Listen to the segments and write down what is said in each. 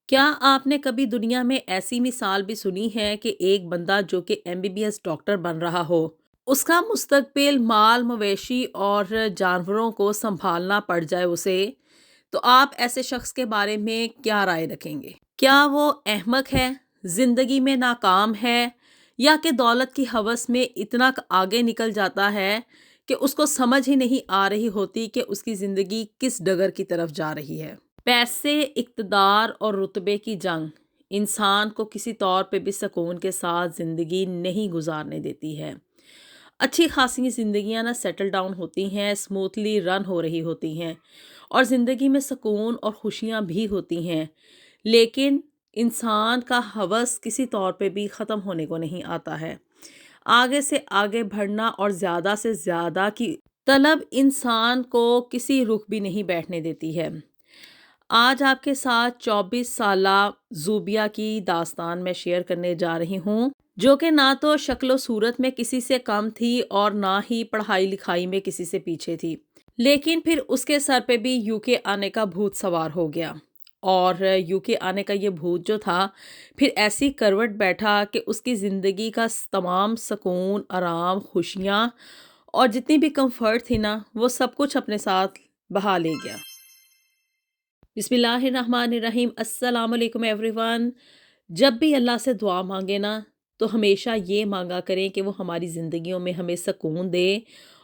کیا آپ نے کبھی دنیا میں ایسی مثال بھی سنی ہے کہ ایک بندہ جو کہ MBBS ڈاکٹر بن رہا ہو، اس کا مستقبل مال مویشی اور جانوروں کو سنبھالنا پڑ جائے اسے، تو آپ ایسے شخص کے بارے میں کیا رائے رکھیں گے؟ کیا وہ احمق ہے، زندگی میں ناکام ہے، یا کہ دولت کی ہوس میں اتنا آگے نکل جاتا ہے کہ اس کو سمجھ ہی نہیں آ رہی ہوتی کہ اس کی زندگی کس ڈگر کی طرف جا رہی ہے؟ پیسے، اقتدار اور رتبے کی جنگ انسان کو کسی طور پہ بھی سکون کے ساتھ زندگی نہیں گزارنے دیتی ہے۔ اچھی خاصی زندگیاں نا سیٹل ڈاؤن ہوتی ہیں، اسموتھلی رن ہو رہی ہوتی ہیں اور زندگی میں سکون اور خوشیاں بھی ہوتی ہیں، لیکن انسان کا ہوس کسی طور پہ بھی ختم ہونے کو نہیں آتا ہے۔ آگے سے آگے بڑھنا اور زیادہ سے زیادہ کی طلب انسان کو کسی رخ بھی نہیں بیٹھنے دیتی ہے۔ آج آپ کے ساتھ 24 سالہ زوبیا کی داستان میں شیئر کرنے جا رہی ہوں، جو کہ نہ تو شکل و صورت میں کسی سے کم تھی اور نہ ہی پڑھائی لکھائی میں کسی سے پیچھے تھی، لیکن پھر اس کے سر پہ بھی UK آنے کا بھوت سوار ہو گیا۔ اور UK آنے کا یہ بھوت جو تھا پھر ایسی کروٹ بیٹھا کہ اس کی زندگی کا تمام سکون، آرام، خوشیاں اور جتنی بھی کمفرٹ تھی نا وہ سب کچھ اپنے ساتھ بہا لے گیا۔ بسم اللہ الرحمن الرحیم، السلام علیکم ایوری ون۔ جب بھی اللہ سے دعا مانگے نا تو ہمیشہ یہ مانگا کریں کہ وہ ہماری زندگیوں میں ہمیں سکون دے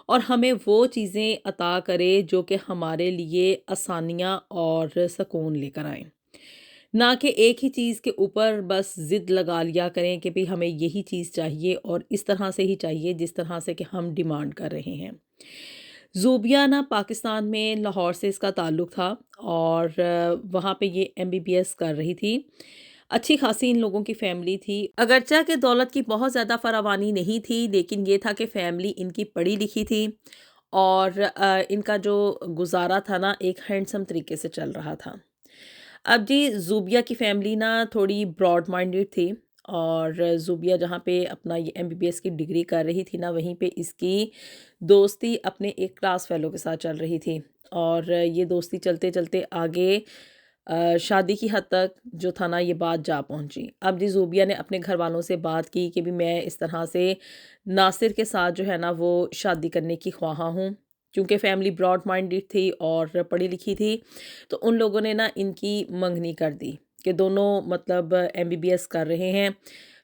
اور ہمیں وہ چیزیں عطا کرے جو کہ ہمارے لیے آسانیاں اور سکون لے کر آئیں، نہ کہ ایک ہی چیز کے اوپر بس ضد لگا لیا کریں کہ بھی ہمیں یہی چیز چاہیے اور اس طرح سے ہی چاہیے جس طرح سے کہ ہم ڈیمانڈ کر رہے ہیں۔ زوبیا نا پاکستان میں لاہور سے اس کا تعلق تھا اور وہاں پہ یہ MBBS کر رہی تھی۔ اچھی خاصی ان لوگوں کی فیملی تھی، اگرچہ کہ دولت کی بہت زیادہ فراوانی نہیں تھی، لیکن یہ تھا کہ فیملی ان کی پڑھی لکھی تھی اور ان کا جو گزارا تھا نا ایک ہینڈسم طریقے سے چل رہا تھا۔ اب جی زوبیا کی فیملی نا تھوڑی براڈ مائنڈیڈ تھی اور زوبیا جہاں پہ اپنا یہ MBBS کی ڈگری کر رہی تھی نا وہیں پہ اس کی دوستی اپنے ایک کلاس فیلو کے ساتھ چل رہی تھی اور یہ دوستی چلتے چلتے آگے شادی کی حد تک جو تھا نا یہ بات جا پہنچی۔ اب جی زوبیا نے اپنے گھر والوں سے بات کی کہ بھی میں اس طرح سے ناصر کے ساتھ جو ہے نا وہ شادی کرنے کی خواہاں ہوں، کیونکہ فیملی براڈ مائنڈیڈ تھی اور پڑھی لکھی تھی، تو ان لوگوں نے نا ان کی منگنی کر دی کہ دونوں مطلب MBBS کر رہے ہیں،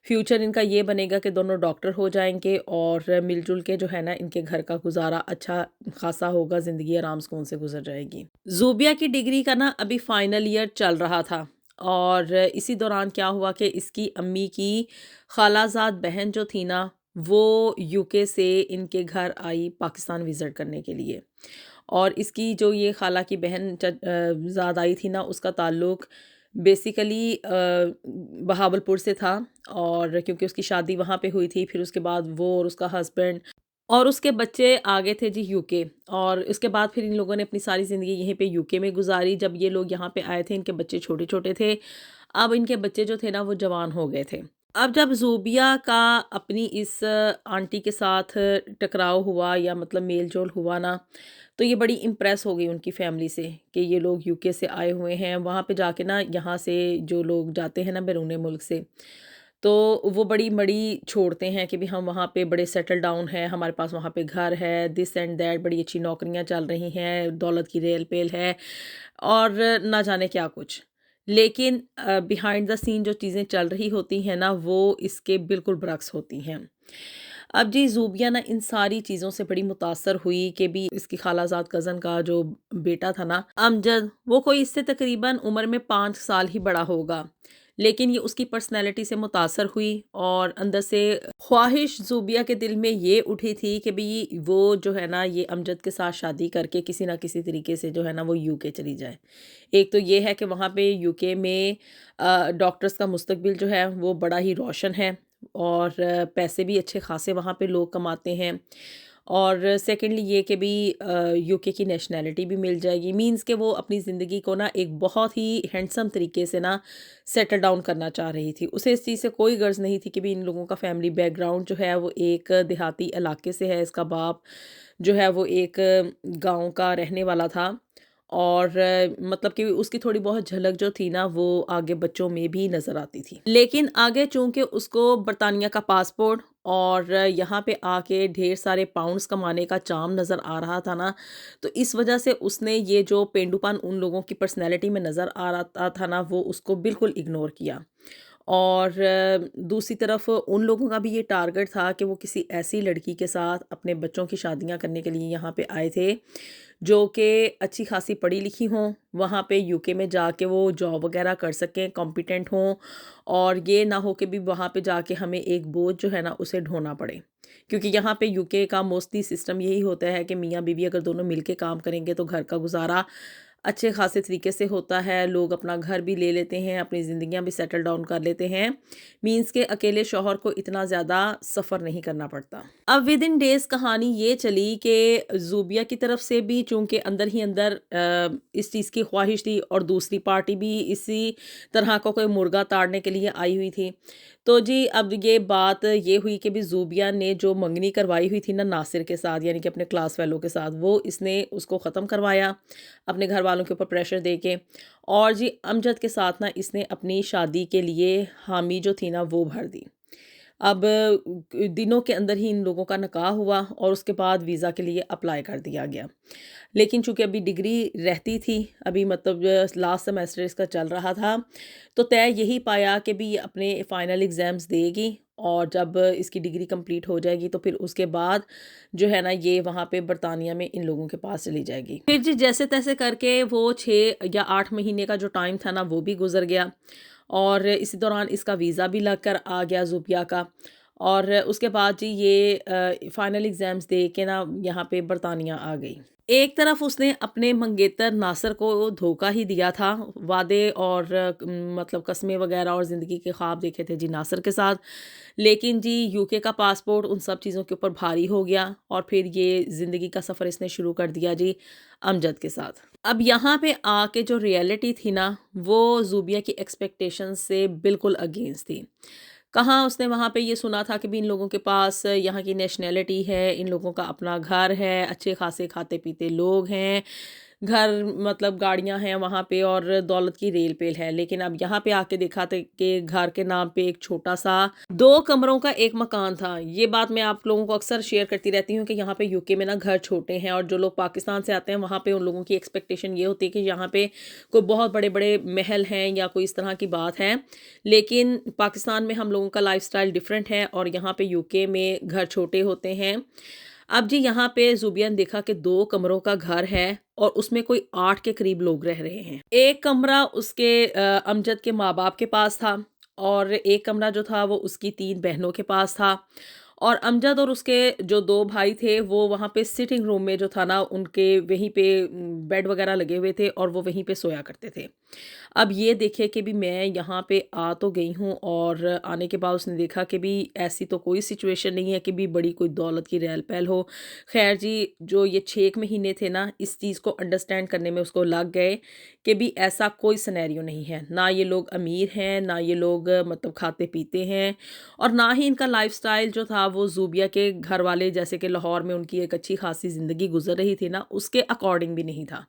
فیوچر ان کا یہ بنے گا کہ دونوں ڈاکٹر ہو جائیں گے اور مل جل کے جو ہے نا ان کے گھر کا گزارا اچھا خاصا ہوگا، زندگی آرام سکون سے گزر جائے گی۔ زوبیا کی ڈگری کا نا ابھی فائنل ایئر چل رہا تھا اور اسی دوران کیا ہوا کہ اس کی امی کی خالہ زاد بہن جو تھی نا وہ UK سے ان کے گھر آئی پاکستان وزٹ کرنے کے لیے، اور اس کی جو یہ خالہ کی بہن زاد آئی تھی نا اس کا تعلق بیسیکلی بہاول پور سے تھا، اور کیونکہ اس کی شادی وہاں پہ ہوئی تھی، پھر اس کے بعد وہ اور اس کا ہسبینڈ اور اس کے بچے آگے تھے جی UK، اور اس کے بعد پھر ان لوگوں نے اپنی ساری زندگی یہیں پہ UK میں گزاری۔ جب یہ لوگ یہاں پہ آئے تھے ان کے بچے چھوٹے چھوٹے تھے، اب ان کے بچے جو تھے نا وہ جوان ہو گئے تھے۔ اب جب زوبیا کا اپنی اس آنٹی کے ساتھ ٹکراؤ ہوا یا مطلب میل جول ہوا نا تو یہ بڑی امپریس ہو گئی ان کی فیملی سے کہ یہ لوگ UK سے آئے ہوئے ہیں، وہاں پہ جا کے نا یہاں سے جو لوگ جاتے ہیں نا بیرون ملک سے تو وہ بڑی مڑی چھوڑتے ہیں کہ بھی ہم وہاں پہ بڑے سیٹل ڈاؤن ہیں، ہمارے پاس وہاں پہ گھر ہے، دس اینڈ دیٹ، بڑی اچھی نوکریاں چل رہی ہیں، دولت کی ریل پیل ہے اور نہ جانے کیا کچھ، لیکن بیہائنڈ دا سین جو چیزیں چل رہی ہوتی ہیں نا وہ اس کے بالکل برعکس ہوتی ہیں۔ اب جی زوبیا نا ان ساری چیزوں سے بڑی متاثر ہوئی کہ بھی اس کی خالہ زاد کزن کا جو بیٹا تھا نا امجد، وہ کوئی اس سے تقریباً عمر میں 5 سال ہی بڑا ہوگا، لیکن یہ اس کی پرسنالٹی سے متاثر ہوئی اور اندر سے خواہش زوبیا کے دل میں یہ اٹھی تھی کہ بھی وہ جو ہے نا یہ امجد کے ساتھ شادی کر کے کسی نہ کسی طریقے سے جو ہے نا وہ UK چلی جائے۔ ایک تو یہ ہے کہ وہاں پہ UK میں ڈاکٹرز کا مستقبل جو ہے وہ بڑا ہی روشن ہے اور پیسے بھی اچھے خاصے وہاں پہ لوگ کماتے ہیں، اور سیکنڈلی یہ کہ بھی UK کی نیشنلٹی بھی مل جائے گی، مینز کہ وہ اپنی زندگی کو نا ایک بہت ہی ہینڈسم طریقے سے نا سیٹل ڈاؤن کرنا چاہ رہی تھی۔ اسے اس چیز سے کوئی غرض نہیں تھی کہ بھی ان لوگوں کا فیملی بیک گراؤنڈ جو ہے وہ ایک دیہاتی علاقے سے ہے، اس کا باپ جو ہے وہ ایک گاؤں کا رہنے والا تھا اور مطلب کہ اس کی تھوڑی بہت جھلک جو تھی نا وہ آگے بچوں میں بھی نظر آتی تھی، لیکن آگے چونکہ اس کو برطانیہ کا پاسپورٹ اور یہاں پہ آ کے ڈھیر سارے پاؤنڈز کمانے کا چام نظر آ رہا تھا نا، تو اس وجہ سے اس نے یہ جو پینڈو پن ان لوگوں کی پرسنالٹی میں نظر آ رہا تھا نا، وہ اس کو بالکل اگنور کیا۔ اور دوسری طرف ان لوگوں کا بھی یہ ٹارگٹ تھا کہ وہ کسی ایسی لڑکی کے ساتھ اپنے بچوں کی شادیاں کرنے کے لیے یہاں پہ آئے تھے جو کہ اچھی خاصی پڑھی لکھی ہوں، وہاں پہ یو کے میں جا کے وہ جاب وغیرہ کر سکیں، کمپیٹنٹ ہوں، اور یہ نہ ہو کہ بھی وہاں پہ جا کے ہمیں ایک بوجھ جو ہے نا اسے ڈھونا پڑے، کیونکہ یہاں پہ یو کے کا موسٹلی سسٹم یہی ہوتا ہے کہ میاں بیوی اگر دونوں مل کے کام کریں گے تو گھر کا گزارا اچھے خاصے طریقے سے ہوتا ہے، لوگ اپنا گھر بھی لے لیتے ہیں، اپنی زندگیاں بھی سیٹل ڈاؤن کر لیتے ہیں، مینس کہ اکیلے شوہر کو اتنا زیادہ سفر نہیں کرنا پڑتا۔ اب ود ان ڈیز کہانی یہ چلی کہ زوبیہ کی طرف سے بھی چونکہ اندر ہی اندر اس چیز کی خواہش تھی، اور دوسری پارٹی بھی اسی طرح کا کوئی مرغا تاڑنے کے لیے آئی ہوئی تھی، تو جی اب یہ بات یہ ہوئی کہ بھی زوبیہ نے جو منگنی کروائی ہوئی تھی نا ناصر کے ساتھ، یعنی کہ اپنے کلاس فیلو کے ساتھ، وہ اس نے اس کو ختم کروایا اپنے گھر والوں کے اوپر پریشر دے کے، اور جی امجد کے ساتھ نا اس نے اپنی شادی کے لیے حامی جو تھی نا وہ بھر دی۔ اب دنوں کے اندر ہی ان لوگوں کا نکاح ہوا اور اس کے بعد ویزا کے لیے اپلائی کر دیا گیا، لیکن چونکہ ابھی ڈگری رہتی تھی، ابھی مطلب لاسٹ سیمیسٹر اس کا چل رہا تھا، تو طے یہی پایا کہ بھی یہ اپنے فائنل ایگزامز دے گی، اور جب اس کی ڈگری کمپلیٹ ہو جائے گی تو پھر اس کے بعد جو ہے نا یہ وہاں پہ برطانیہ میں ان لوگوں کے پاس چلی جائے گی۔ پھر جی جیسے تیسے کر کے وہ 6 یا 8 مہینے کا جو ٹائم تھا نا وہ بھی گزر گیا، اور اسی دوران اس کا ویزا بھی لگ کر آ گیا زوبیہ کا، اور اس کے بعد جی یہ فائنل ایگزامز دے کے نا یہاں پہ برطانیہ آ گئی۔ ایک طرف اس نے اپنے منگیتر ناصر کو دھوکہ ہی دیا تھا، وعدے اور مطلب قسمیں وغیرہ اور زندگی کے خواب دیکھے تھے جی ناصر کے ساتھ، لیکن جی یو کے کا پاسپورٹ ان سب چیزوں کے اوپر بھاری ہو گیا، اور پھر یہ زندگی کا سفر اس نے شروع کر دیا جی امجد کے ساتھ۔ اب یہاں پہ آ کے جو ریئلٹی تھی نا وہ زوبیہ کی ایکسپیکٹیشن سے بالکل اگینسٹ تھی۔ کہاں اس نے وہاں پہ یہ سنا تھا کہ بھی ان لوگوں کے پاس یہاں کی نیشنلٹی ہے، ان لوگوں کا اپنا گھر ہے، اچھے خاصے کھاتے پیتے لوگ ہیں، گھر مطلب گاڑیاں ہیں وہاں پہ، اور دولت کی ریل پیل ہے، لیکن اب یہاں پہ آ کے دیکھا تھا کہ گھر کے نام پہ ایک چھوٹا سا 2 کمروں کا ایک مکان تھا۔ یہ بات میں آپ لوگوں کو اکثر شیئر کرتی رہتی ہوں کہ یہاں پہ یو کے میں نا گھر چھوٹے ہیں، اور جو لوگ پاکستان سے آتے ہیں وہاں پہ ان لوگوں کی ایکسپیکٹیشن یہ ہوتی ہے کہ یہاں پہ کوئی بہت بڑے بڑے محل ہیں یا کوئی اس طرح کی بات ہے، لیکن پاکستان میں ہم لوگوں کا لائف سٹائل ڈیفرنٹ ہے، اور یہاں پہ یو کے میں گھر چھوٹے ہوتے ہیں۔ اب جی یہاں پہ زوبیہ نے دیکھا کہ 2 کمروں کا گھر ہے اور اس میں کوئی 8 کے قریب لوگ رہ رہے ہیں۔ ایک کمرہ اس کے امجد کے ماں باپ کے پاس تھا، اور ایک کمرہ جو تھا وہ اس کی 3 بہنوں کے پاس تھا، اور امجد اور اس کے جو 2 بھائی تھے وہ وہاں پہ سٹنگ روم میں جو تھا نا ان کے وہیں پہ بیڈ وغیرہ لگے ہوئے تھے، اور وہ وہیں پہ سویا کرتے تھے۔ اب یہ دیکھے کہ بھی میں یہاں پہ آ تو گئی ہوں، اور آنے کے بعد اس نے دیکھا کہ بھی ایسی تو کوئی سچویشن نہیں ہے کہ بھی بڑی کوئی دولت کی ریل پیل ہو۔ خیر جی جو یہ 6 مہینے تھے نا اس چیز کو انڈرسٹینڈ کرنے میں اس کو لگ گئے کہ بھی ایسا کوئی سنیریو نہیں ہے، نہ یہ لوگ امیر ہیں، نہ یہ لوگ مطلب کھاتے پیتے ہیں، اور نہ ہی ان کا لائف سٹائل جو تھا وہ زوبیہ کے گھر والے جیسے کہ لاہور میں ان کی ایک اچھی خاصی زندگی گزر رہی تھی نا اس کے اکارڈنگ بھی نہیں تھا،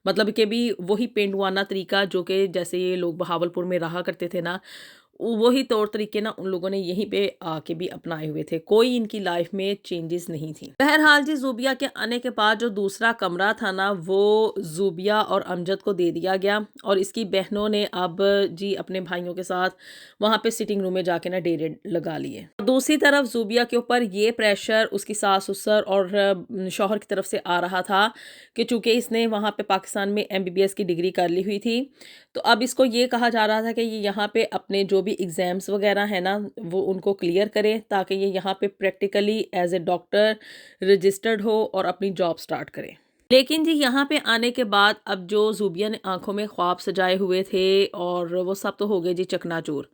مطلب کہ بھی وہی پینڈوانہ طریقہ جو کہ جیسے یہ لوگ بہاولپور میں رہا کرتے تھے نا وہی طور طریقے نا ان لوگوں نے یہیں پہ آ کے بھی اپنائے ہوئے تھے، کوئی ان کی لائف میں چینجز نہیں تھی۔ بہرحال جی زوبیہ کے آنے کے بعد جو دوسرا کمرہ تھا نا وہ زوبیہ اور امجد کو دے دیا گیا، اور اس کی بہنوں نے اب جی اپنے بھائیوں کے ساتھ وہاں پہ سٹنگ روم میں جا کے نا ڈیرے لگا لیے۔ دوسری طرف زوبیہ کے اوپر یہ پریشر اس کی ساس سسر اور شوہر کی طرف سے آ رہا تھا کہ چونکہ اس نے وہاں پہ پاکستان میں MBBS کی ڈگری کر لی ہوئی تھی، تو اب اس کو یہ کہا جا رہا تھا کہ یہ یہاں پہ اپنے جو بھی ایگزامز وغیرہ ہیں نا وہ ان کو کلیئر کرے تاکہ یہ یہاں پہ practically as a doctor registered ہو اور اپنی جاب سٹارٹ کرے۔ لیکن جی یہاں پہ آنے کے بعد اب جو زوبیہ نے آنکھوں میں خواب سجائے ہوئے تھے اور وہ سب تو ہو گئے جی چکنا چور،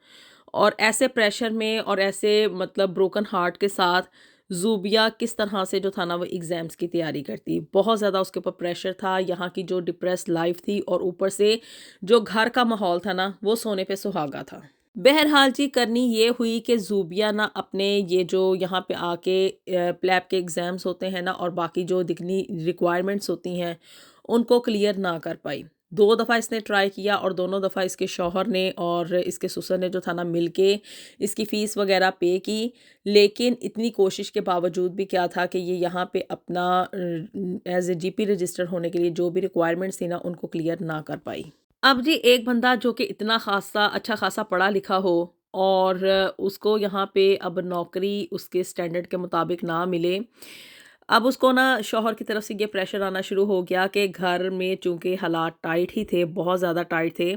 اور ایسے پریشر میں اور ایسے مطلب بروکن ہارٹ کے ساتھ زوبیہ کس طرح سے جو تھا نا وہ ایگزامز کی تیاری کرتی، بہت زیادہ اس کے اوپر پریشر تھا، یہاں کی جو ڈپریس لائف تھی اور اوپر سے جو گھر کا ماحول تھا نا وہ سونے پہ سہاگا تھا۔ بہرحال جی کرنی یہ ہوئی کہ زوبیہ نا اپنے یہ جو یہاں پہ آ کے پلیب کے ایگزامز ہوتے ہیں نا اور باقی جو دکنی ریکوائرمنٹس ہوتی ہیں ان کو کلیئر نہ کر پائی۔ 2 دفعہ اس نے ٹرائی کیا اور دونوں دفعہ اس کے شوہر نے اور اس کے سسر نے جو تھا نا مل کے اس کی فیس وغیرہ پے کی، لیکن اتنی کوشش کے باوجود بھی کیا تھا کہ یہ یہاں پہ اپنا as a G P register ہونے کے لیے جو بھی ریکوائرمنٹس تھی نا ان کو کلیئر نہ کر پائی۔ اب جی ایک بندہ جو کہ اتنا اچھا خاصا پڑھا لکھا ہو اور اس کو یہاں پہ اب نوکری اس کے سٹینڈرڈ کے مطابق نہ ملے، اب اس کو نا شوہر کی طرف سے یہ پریشر آنا شروع ہو گیا کہ گھر میں چونکہ حالات ٹائٹ ہی تھے، بہت زیادہ ٹائٹ تھے،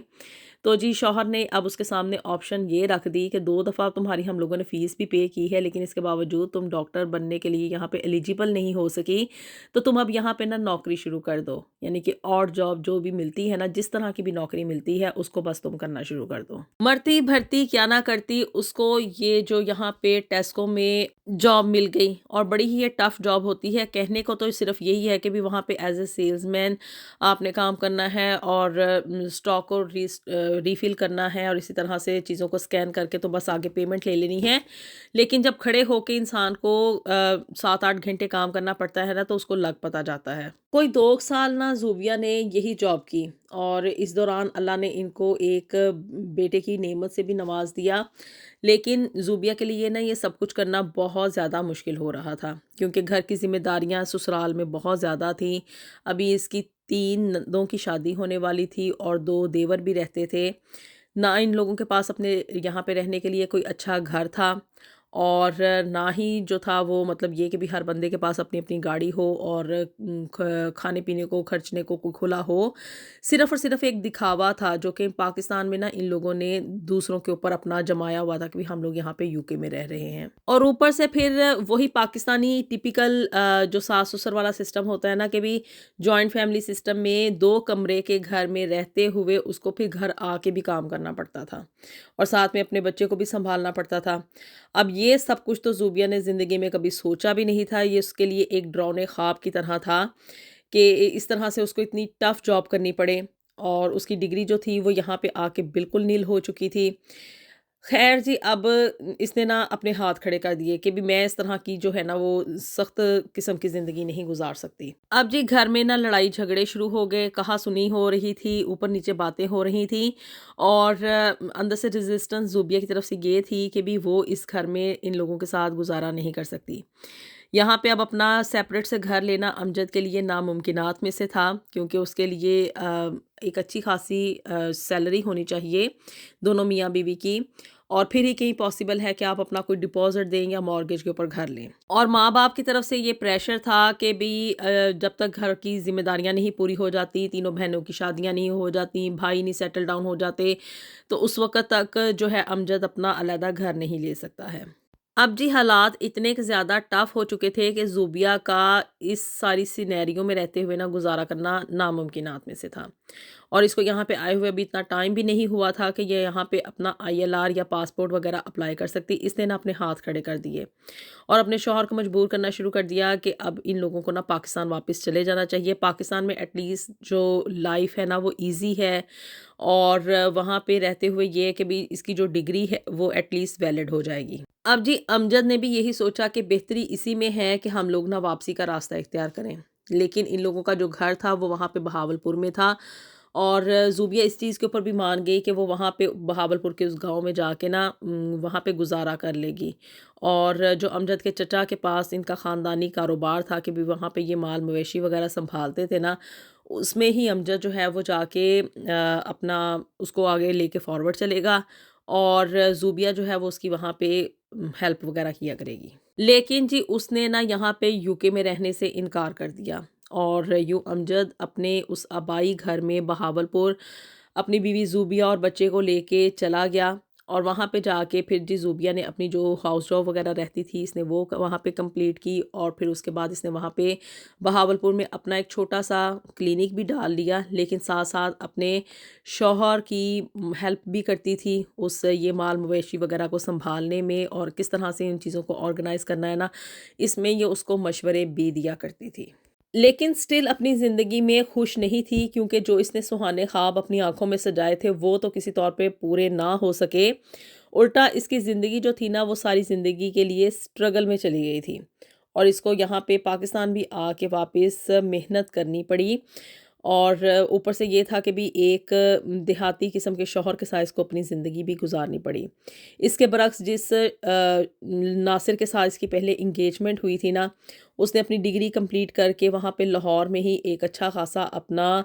تو جی شوہر نے اب اس کے سامنے آپشن یہ رکھ دی کہ 2 دفعہ تمہاری ہم لوگوں نے فیس بھی پے کی ہے، لیکن اس کے باوجود تم ڈاکٹر بننے کے لیے یہاں پہ ایلیجیبل نہیں ہو سکی، تو تم اب یہاں پہ نا نوکری شروع کر دو، یعنی کہ اور جاب جو بھی ملتی ہے نا، جس طرح کی بھی نوکری ملتی ہے اس کو بس تم کرنا شروع کر دو۔ مرتی بھرتی کیا نہ کرتی، اس کو یہ جو یہاں پہ ٹیسکو میں جاب مل گئی، اور بڑی ہی یہ ٹف جاب ہوتی ہے۔ کہنے کو تو صرف یہی ہے کہ بھی وہاں پہ ایز اے سیلز مین آپ نے کام کرنا ہے اور اسٹاک کو ریفل کرنا ہے، اور اسی طرح سے چیزوں کو سکین کر کے تو بس آگے پیمنٹ لے لینی ہے، لیکن جب کھڑے ہو کے انسان کو 7-8 گھنٹے کام کرنا پڑتا ہے نا تو اس کو لگ پتا جاتا ہے۔ کوئی 2 سال نا زوبیہ نے یہی جاب کی، اور اس دوران اللہ نے ان کو ایک بیٹے کی نعمت سے بھی نواز دیا، لیکن زوبیہ کے لیے نا یہ سب کچھ کرنا بہت زیادہ مشکل ہو رہا تھا، کیونکہ گھر کی ذمہ داریاں سسرال میں بہت زیادہ تھیں۔ ابھی اس کی 3 نندوں کی شادی ہونے والی تھی اور 2 دیور بھی رہتے تھے، نہ ان لوگوں کے پاس اپنے یہاں پہ رہنے کے لیے کوئی اچھا گھر تھا، اور نہ ہی جو تھا وہ مطلب یہ کہ بھی ہر بندے کے پاس اپنی اپنی گاڑی ہو اور کھانے پینے کو خرچنے کو کوئی کھلا ہو۔ صرف اور صرف ایک دکھاوا تھا جو کہ پاکستان میں نا ان لوگوں نے دوسروں کے اوپر اپنا جمایا ہوا تھا کہ بھی ہم لوگ یہاں پہ یو کے میں رہ رہے ہیں، اور اوپر سے پھر وہی پاکستانی ٹیپیکل جو ساس سسر والا سسٹم ہوتا ہے نا کہ بھی جوائنٹ فیملی سسٹم میں 2 کمرے کے گھر میں رہتے ہوئے اس کو پھر گھر آ کے بھی کام کرنا پڑتا تھا، اور ساتھ میں اپنے بچے کو بھی سنبھالنا پڑتا تھا۔ اب یہ سب کچھ تو زوبیہ نے زندگی میں کبھی سوچا بھی نہیں تھا، یہ اس کے لیے ایک ڈراؤنے خواب کی طرح تھا کہ اس طرح سے اس کو اتنی ٹف جاب کرنی پڑے، اور اس کی ڈگری جو تھی وہ یہاں پہ آ کے بالکل نیل ہو چکی تھی۔ خیر جی، اب اس نے نا اپنے ہاتھ کھڑے کر دیے کہ بھی میں اس طرح کی جو ہے نا وہ سخت قسم کی زندگی نہیں گزار سکتی۔ اب جی گھر میں نا لڑائی جھگڑے شروع ہو گئے، کہا سنی ہو رہی تھی، اوپر نیچے باتیں ہو رہی تھیں، اور اندر سے ریزسٹنس زوبیہ کی طرف سے یہ تھی کہ بھی وہ اس گھر میں ان لوگوں کے ساتھ گزارا نہیں کر سکتی۔ یہاں پہ اب اپنا سیپریٹ سے گھر لینا امجد کے لیے ناممکنات میں سے تھا، کیونکہ اس کے لیے ایک اچھی خاصی سیلری ہونی چاہیے دونوں میاں بیوی کی، اور پھر ہی کہیں پاسبل ہے کہ آپ اپنا کوئی ڈپازٹ دیں یا مارگیج کے اوپر گھر لیں۔ اور ماں باپ کی طرف سے یہ پریشر تھا کہ بھی جب تک گھر کی ذمہ داریاں نہیں پوری ہو جاتی، تینوں بہنوں کی شادیاں نہیں ہو جاتی، بھائی نہیں سیٹل ڈاؤن ہو جاتے، تو اس وقت تک جو ہے امجد اپنا علیحدہ گھر نہیں لے سکتا ہے۔ اب جی حالات اتنے زیادہ ٹف ہو چکے تھے کہ زوبیہ کا اس ساری سینیریو میں رہتے ہوئے نا گزارا کرنا ناممکنات میں سے تھا، اور اس کو یہاں پہ آئے ہوئے ابھی اتنا ٹائم بھی نہیں ہوا تھا کہ یہ یہاں پہ اپنا ILR یا پاسپورٹ وغیرہ اپلائی کر سکتی۔ اس نے نا اپنے ہاتھ کھڑے کر دیے اور اپنے شوہر کو مجبور کرنا شروع کر دیا کہ اب ان لوگوں کو نا پاکستان واپس چلے جانا چاہیے۔ پاکستان میں ایٹ لیسٹ جو لائف ہے نا وہ ایزی ہے، اور وہاں پہ رہتے ہوئے یہ کہ بھی اس کی جو ڈگری ہے وہ ایٹ لیسٹ ویلڈ ہو جائے گی۔ اب جی امجد نے بھی یہی سوچا کہ بہتری اسی میں ہے کہ ہم لوگ نا واپسی کا راستہ اختیار کریں، لیکن ان لوگوں کا جو گھر تھا وہ وہاں پہ بہاولپور میں تھا، اور زوبیہ اس چیز کے اوپر بھی مان گئی کہ وہ وہاں پہ بہاولپور کے اس گاؤں میں جا کے نا وہاں پہ گزارا کر لے گی، اور جو امجد کے چچا کے پاس ان کا خاندانی کاروبار تھا کہ بھی وہاں پہ یہ مال مویشی وغیرہ سنبھالتے تھے نا، اس میں ہی امجد جو ہے وہ جا کے اپنا اس کو آگے لے کے فارورڈ چلے گا، اور زوبیہ جو ہے وہ اس کی وہاں پہ ہیلپ وغیرہ کیا کرے گی۔ لیکن جی اس نے نا یہاں پہ یو کے میں رہنے سے انکار کر دیا، اور یوں امجد اپنے اس آبائی گھر میں بہاولپور اپنی بیوی زوبیہ اور بچے کو لے کے چلا گیا، اور وہاں پہ جا کے پھر جی زوبیہ نے اپنی جو ہاؤس جاب وغیرہ رہتی تھی اس نے وہ وہاں پہ کمپلیٹ کی، اور پھر اس کے بعد اس نے وہاں پہ بہاولپور میں اپنا ایک چھوٹا سا کلینک بھی ڈال لیا، لیکن ساتھ ساتھ اپنے شوہر کی ہیلپ بھی کرتی تھی اس یہ مال مویشی وغیرہ کو سنبھالنے میں، اور کس طرح سے ان چیزوں کو آرگنائز کرنا ہے نا، اس میں یہ اس کو مشورے بھی دیا کرتی تھی۔ لیکن سٹل اپنی زندگی میں خوش نہیں تھی، کیونکہ جو اس نے سہانے خواب اپنی آنکھوں میں سجائے تھے وہ تو کسی طور پہ پورے نہ ہو سکے، الٹا اس کی زندگی جو تھی نا وہ ساری زندگی کے لیے سٹرگل میں چلی گئی تھی، اور اس کو یہاں پہ پاکستان بھی آ کے واپس محنت کرنی پڑی، اور اوپر سے یہ تھا کہ بھی ایک دیہاتی قسم کے شوہر کے ساتھ اس کو اپنی زندگی بھی گزارنی پڑی۔ اس کے برعکس جس ناصر کے ساتھ اس کی پہلے انگیجمنٹ ہوئی تھی نا، اس نے اپنی ڈگری کمپلیٹ کر کے وہاں پہ لاہور میں ہی ایک اچھا خاصا اپنا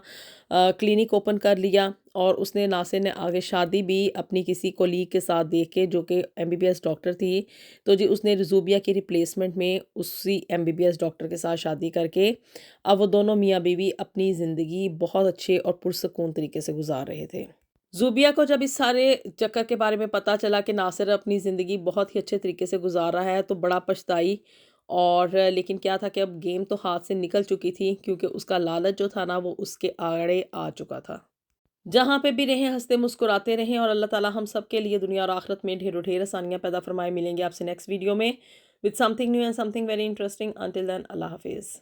کلینک اوپن کر لیا، اور اس نے ناصر نے آگے شادی بھی اپنی کسی کولیگ کے ساتھ دیکھ کے جو کہ MBBS ڈاکٹر تھی، تو جی اس نے رزوبیہ کی ریپلیسمنٹ میں اسی MBBS ڈاکٹر کے ساتھ شادی کر کے اب وہ دونوں میاں بیوی اپنی زندگی بہت اچھے اور پرسکون طریقے سے گزار رہے تھے۔ زوبیہ کو جب اس سارے چکر کے بارے میں پتا چلا کہ ناصر اپنی زندگی بہت ہی اچھے طریقے سے گزار رہا ہے تو بڑا پچھتائی، اور لیکن کیا تھا کہ اب گیم تو ہاتھ سے نکل چکی تھی، کیونکہ اس کا لالچ جو تھا نا وہ اس کے آڑے آ چکا تھا۔ جہاں پہ بھی رہیں ہنستے مسکراتے رہیں، اور اللہ تعالیٰ ہم سب کے لیے دنیا اور آخرت میں ڈھیر و ڈھیر آسانیاں پیدا فرمائے۔ ملیں گے آپ سے نیکسٹ ویڈیو میں with something new and something very interesting. Until then, اللہ حافظ۔